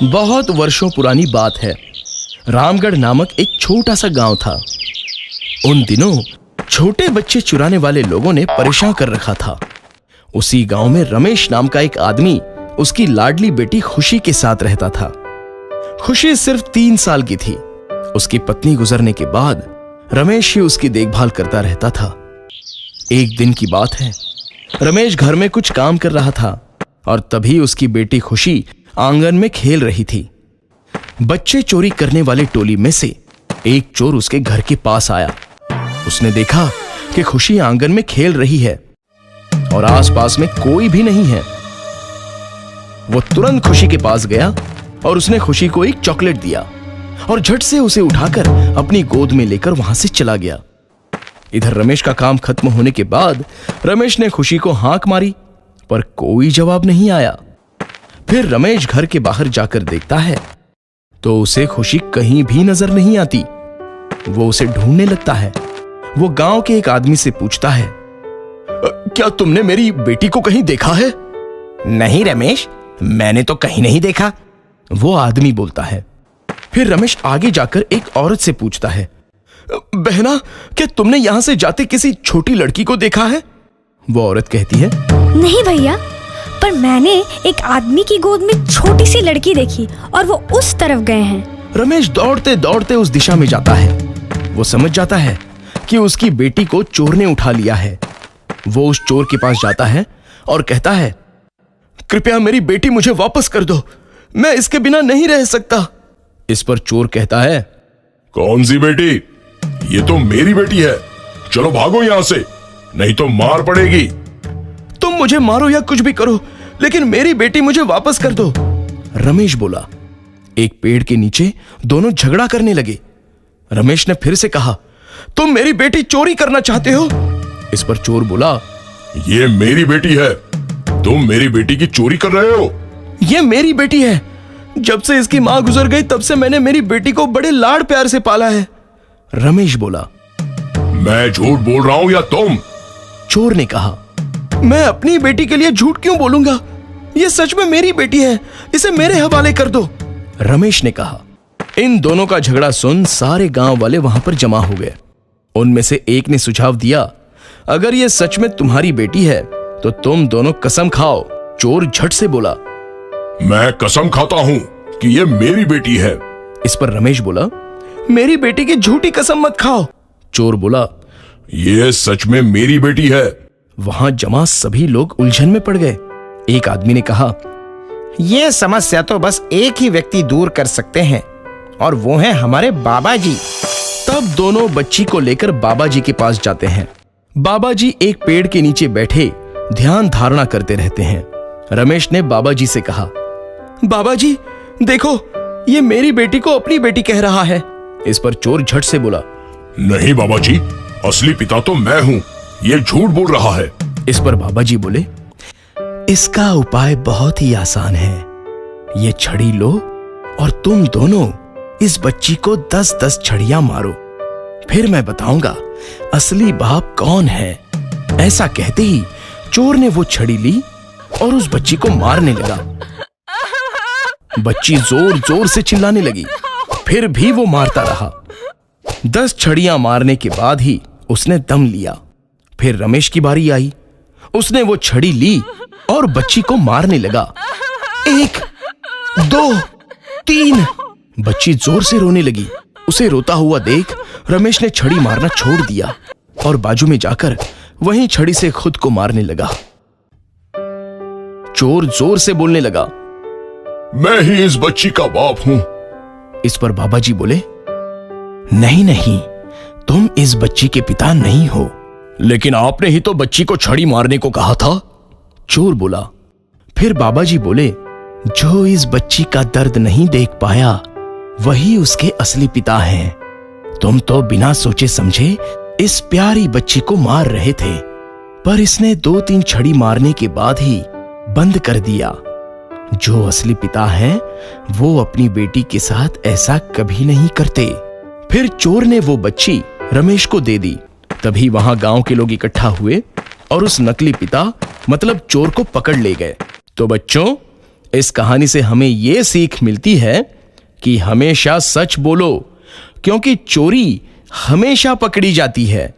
बहुत वर्षों पुरानी बात है। रामगढ़ नामक एक छोटा सा गांव था। उन दिनों छोटे बच्चे चुराने वाले लोगों ने परेशान कर रखा था। उसी गांव में रमेश नाम का एक आदमी उसकी लाडली बेटी खुशी के साथ रहता था। खुशी सिर्फ 3 साल की थी। उसकी पत्नी गुजरने के बाद रमेश ही उसकी देखभाल करता रहता था। एक दिन की बात है, रमेश घर में कुछ काम कर रहा था और तभी उसकी बेटी खुशी आंगन में खेल रही थी। बच्चे चोरी करने वाली टोली में से एक चोर उसके घर के पास आया। उसने देखा कि खुशी आंगन में खेल रही है और आसपास में कोई भी नहीं है। वो तुरंत खुशी के पास गया और उसने खुशी को एक चॉकलेट दिया और झट से उसे उठाकर अपनी गोद में लेकर वहां से चला गया। इधर रमेश का काम खत्म होने के बाद रमेश ने खुशी को हाक मारी, पर कोई जवाब नहीं आया। फिर रमेश घर के बाहर जाकर देखता है तो उसे खुशी कहीं भी नजर नहीं आती। वो उसे ढूंढने लगता है। वो गांव के एक आदमी से पूछता है, क्या तुमने मेरी बेटी को कहीं देखा है? नहीं रमेश, मैंने तो कहीं नहीं देखा, वो आदमी बोलता है। फिर रमेश आगे जाकर एक औरत से पूछता है, बहना, क्या तुमने यहां से जाते किसी छोटी लड़की को देखा है? वो औरत कहती है, नहीं भैया, पर मैंने एक आदमी की गोद में छोटी सी लड़की देखी और वो उस तरफ गए हैं। रमेश दौड़ते दौड़ते उस दिशा में जाता है। वो समझ जाता है कि उसकी बेटी को चोर ने उठा लिया है। वो उस चोर के पास जाता है और कहता है, कृपया मेरी बेटी मुझे वापस कर दो, मैं इसके बिना नहीं रह सकता। इस पर चोर कहता है, कौन सी बेटी? ये तो मेरी बेटी है, चलो भागो यहां से, नहीं तो मार पड़ेगी। तुम मुझे मारो या कुछ भी करो, लेकिन मेरी बेटी मुझे वापस कर दो, रमेश बोला। एक पेड़ के नीचे दोनों झगड़ा करने लगे। रमेश ने फिर से कहा, तुम मेरी बेटी चोरी करना चाहते हो? इस पर चोर बोला, ये मेरी बेटी है, तुम मेरी बेटी की चोरी कर रहे हो। ये मेरी बेटी है, जब से इसकी मां गुजर गई तब से मैंने मेरी बेटी को बड़े लाड प्यार से पाला है, रमेश बोला। मैं झूठ बोल रहा हूं या तुम? चोर ने कहा, मैं अपनी बेटी के लिए झूठ क्यों बोलूंगा? ये सच में मेरी बेटी है, इसे मेरे हवाले कर दो, रमेश ने कहा। इन दोनों का झगड़ा सुन सारे गांव वाले वहां पर जमा हो गए। उनमें से एक ने सुझाव दिया, अगर ये सच में तुम्हारी बेटी है तो तुम दोनों कसम खाओ। चोर झट से बोला, मैं कसम खाता हूं कि ये मेरी बेटी है। इस पर रमेश बोला, मेरी बेटी की झूठी कसम मत खाओ। चोर बोला, ये सच में मेरी बेटी है। वहां जमा सभी लोग उलझन में पड़ गए। एक आदमी ने कहा, ये समस्या तो बस एक ही व्यक्ति दूर कर सकते हैं और वो है हमारे बाबा जी। तब दोनों बच्ची को लेकर बाबा जी के पास जाते हैं। बाबा जी एक पेड़ के नीचे बैठे ध्यान धारणा करते रहते हैं। रमेश ने बाबा जी से कहा, बाबा जी देखो, ये मेरी बेटी को अपनी बेटी कह रहा है। इस पर चोर झट से बोला, नहीं बाबा जी, असली पिता तो मैं हूं, ये झूठ बोल रहा है। इस पर बाबा जी बोले, इसका उपाय बहुत ही आसान है। ये छड़ी लो और तुम दोनों इस बच्ची को 10-10 छड़ियां मारो, फिर मैं बताऊंगा असली बाप कौन है। ऐसा कहते ही चोर ने वो छड़ी ली और उस बच्ची को मारने लगा। बच्ची जोर जोर से चिल्लाने लगी, फिर भी वो मारता रहा। 10 छड़ियां मारने के बाद ही उसने दम लिया। फिर रमेश की बारी आई। उसने वो छड़ी ली और बच्ची को मारने लगा। 1, 2, 3। बच्ची जोर से रोने लगी। उसे रोता हुआ देख रमेश ने छड़ी मारना छोड़ दिया और बाजू में जाकर वहीं छड़ी से खुद को मारने लगा। चोर जोर से बोलने लगा, मैं ही इस बच्ची का बाप हूं। इस पर बाबा जी बोले, नहीं नहीं, तुम इस बच्ची के पिता नहीं हो। लेकिन आपने ही तो बच्ची को छड़ी मारने को कहा था, चोर बोला। फिर बाबा जी बोले, जो इस बच्ची का दर्द नहीं देख पाया वही उसके असली पिता हैं। तुम तो बिना सोचे समझे इस प्यारी बच्ची को मार रहे थे, पर इसने 2-3 छड़ी मारने के बाद ही बंद कर दिया। जो असली पिता हैं वो अपनी बेटी के साथ ऐसा कभी नहीं करते। फिर चोर ने वो बच्ची रमेश को दे दी। तभी वहां गांव के लोग इकट्ठा हुए और उस नकली पिता मतलब चोर को पकड़ ले गए। तो बच्चों, इस कहानी से हमें यह सीख मिलती है कि हमेशा सच बोलो, क्योंकि चोरी हमेशा पकड़ी जाती है।